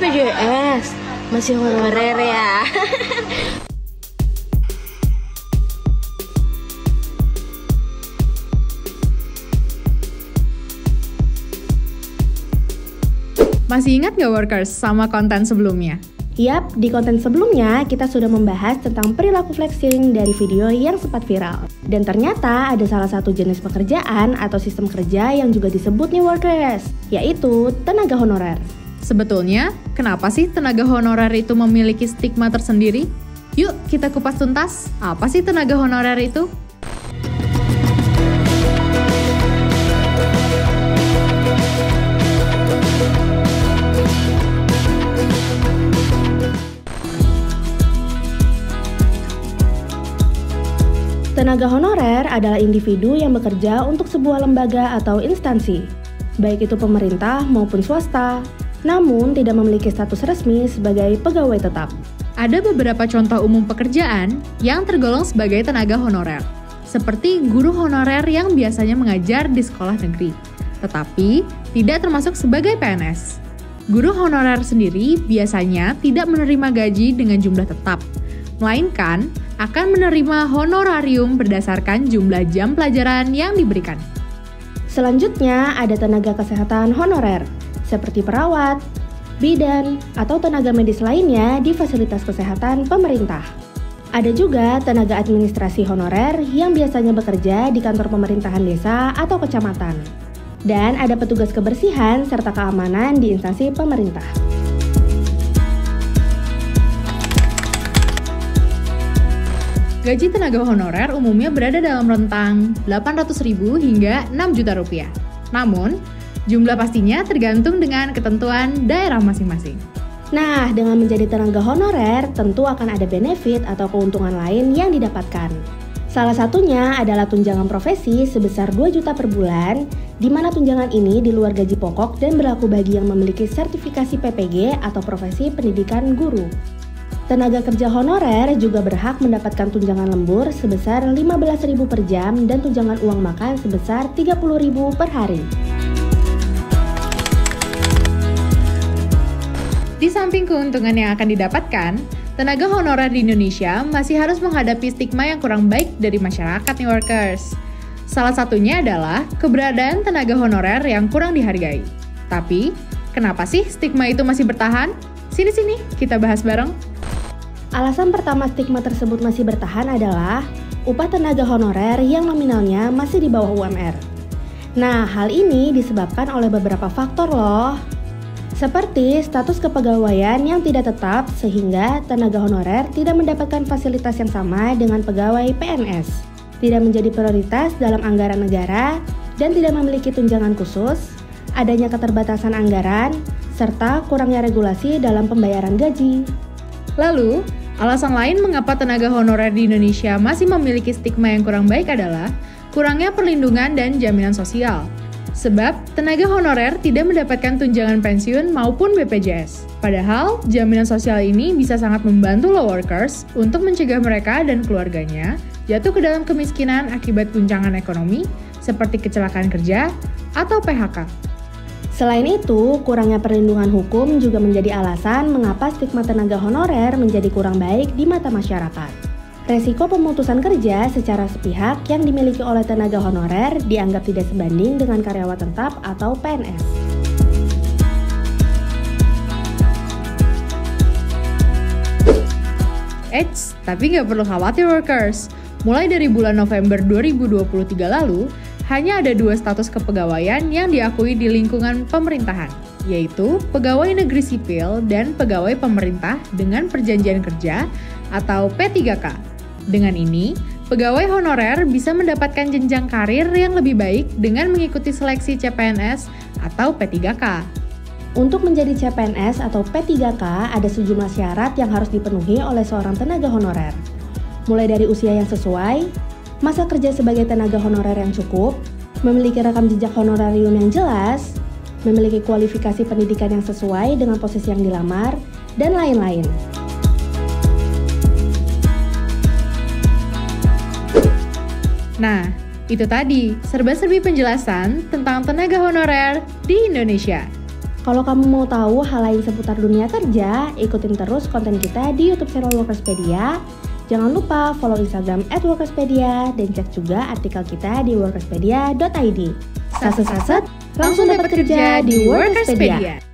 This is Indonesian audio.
BPJS, masih honorer ya. Masih ingat nggak workers sama konten sebelumnya? Yap, di konten sebelumnya kita sudah membahas tentang perilaku flexing dari video yang sempat viral. Dan ternyata ada salah satu jenis pekerjaan atau sistem kerja yang juga disebut new workers, yaitu tenaga honorer. Sebetulnya, kenapa sih tenaga honorer itu memiliki stigma tersendiri? Yuk kita kupas tuntas, apa sih tenaga honorer itu? Tenaga honorer adalah individu yang bekerja untuk sebuah lembaga atau instansi, baik itu pemerintah maupun swasta, namun tidak memiliki status resmi sebagai pegawai tetap. Ada beberapa contoh umum pekerjaan yang tergolong sebagai tenaga honorer, seperti guru honorer yang biasanya mengajar di sekolah negeri, tetapi tidak termasuk sebagai PNS. Guru honorer sendiri biasanya tidak menerima gaji dengan jumlah tetap, melainkan akan menerima honorarium berdasarkan jumlah jam pelajaran yang diberikan. Selanjutnya ada tenaga kesehatan honorer, seperti perawat, bidan, atau tenaga medis lainnya di fasilitas kesehatan pemerintah. Ada juga tenaga administrasi honorer yang biasanya bekerja di kantor pemerintahan desa atau kecamatan. Dan ada petugas kebersihan serta keamanan di instansi pemerintah. Gaji tenaga honorer umumnya berada dalam rentang Rp800.000 hingga Rp6 juta. Namun, jumlah pastinya tergantung dengan ketentuan daerah masing-masing. Nah, dengan menjadi tenaga honorer, tentu akan ada benefit atau keuntungan lain yang didapatkan. Salah satunya adalah tunjangan profesi sebesar Rp2 juta per bulan, di mana tunjangan ini di luar gaji pokok dan berlaku bagi yang memiliki sertifikasi PPG atau profesi pendidikan guru. Tenaga kerja honorer juga berhak mendapatkan tunjangan lembur sebesar Rp15.000 per jam dan tunjangan uang makan sebesar Rp30.000 per hari. Di samping keuntungan yang akan didapatkan, tenaga honorer di Indonesia masih harus menghadapi stigma yang kurang baik dari masyarakat nih workers. Salah satunya adalah keberadaan tenaga honorer yang kurang dihargai. Tapi, kenapa sih stigma itu masih bertahan? Sini-sini, kita bahas bareng. Alasan pertama stigma tersebut masih bertahan adalah upah tenaga honorer yang nominalnya masih di bawah UMR. Nah, hal ini disebabkan oleh beberapa faktor loh. Seperti status kepegawaian yang tidak tetap sehingga tenaga honorer tidak mendapatkan fasilitas yang sama dengan pegawai PNS, tidak menjadi prioritas dalam anggaran negara, dan tidak memiliki tunjangan khusus, adanya keterbatasan anggaran, serta kurangnya regulasi dalam pembayaran gaji. Lalu, alasan lain mengapa tenaga honorer di Indonesia masih memiliki stigma yang kurang baik adalah kurangnya perlindungan dan jaminan sosial. Sebab, tenaga honorer tidak mendapatkan tunjangan pensiun maupun BPJS. Padahal, jaminan sosial ini bisa sangat membantu low workers untuk mencegah mereka dan keluarganya jatuh ke dalam kemiskinan akibat guncangan ekonomi seperti kecelakaan kerja atau PHK. Selain itu, kurangnya perlindungan hukum juga menjadi alasan mengapa stigma tenaga honorer menjadi kurang baik di mata masyarakat. Resiko pemutusan kerja secara sepihak yang dimiliki oleh tenaga honorer dianggap tidak sebanding dengan karyawan tetap atau PNS. Eits, tapi nggak perlu khawatir workers. Mulai dari bulan November 2023 lalu, hanya ada 2 status kepegawaian yang diakui di lingkungan pemerintahan, yaitu pegawai negeri sipil dan pegawai pemerintah dengan perjanjian kerja atau P3K. Dengan ini, pegawai honorer bisa mendapatkan jenjang karir yang lebih baik dengan mengikuti seleksi CPNS atau P3K. Untuk menjadi CPNS atau P3K ada sejumlah syarat yang harus dipenuhi oleh seorang tenaga honorer. Mulai dari usia yang sesuai, masa kerja sebagai tenaga honorer yang cukup, memiliki rekam jejak honorarium yang jelas, memiliki kualifikasi pendidikan yang sesuai dengan posisi yang dilamar, dan lain-lain. Nah, itu tadi serba-serbi penjelasan tentang tenaga honorer di Indonesia. Kalau kamu mau tahu hal lain seputar dunia kerja, ikutin terus konten kita di YouTube channel Workerspedia. Jangan lupa follow Instagram @Workerspedia dan cek juga artikel kita di workerspedia.id. Saset-saset, langsung dapat kerja di Workerspedia.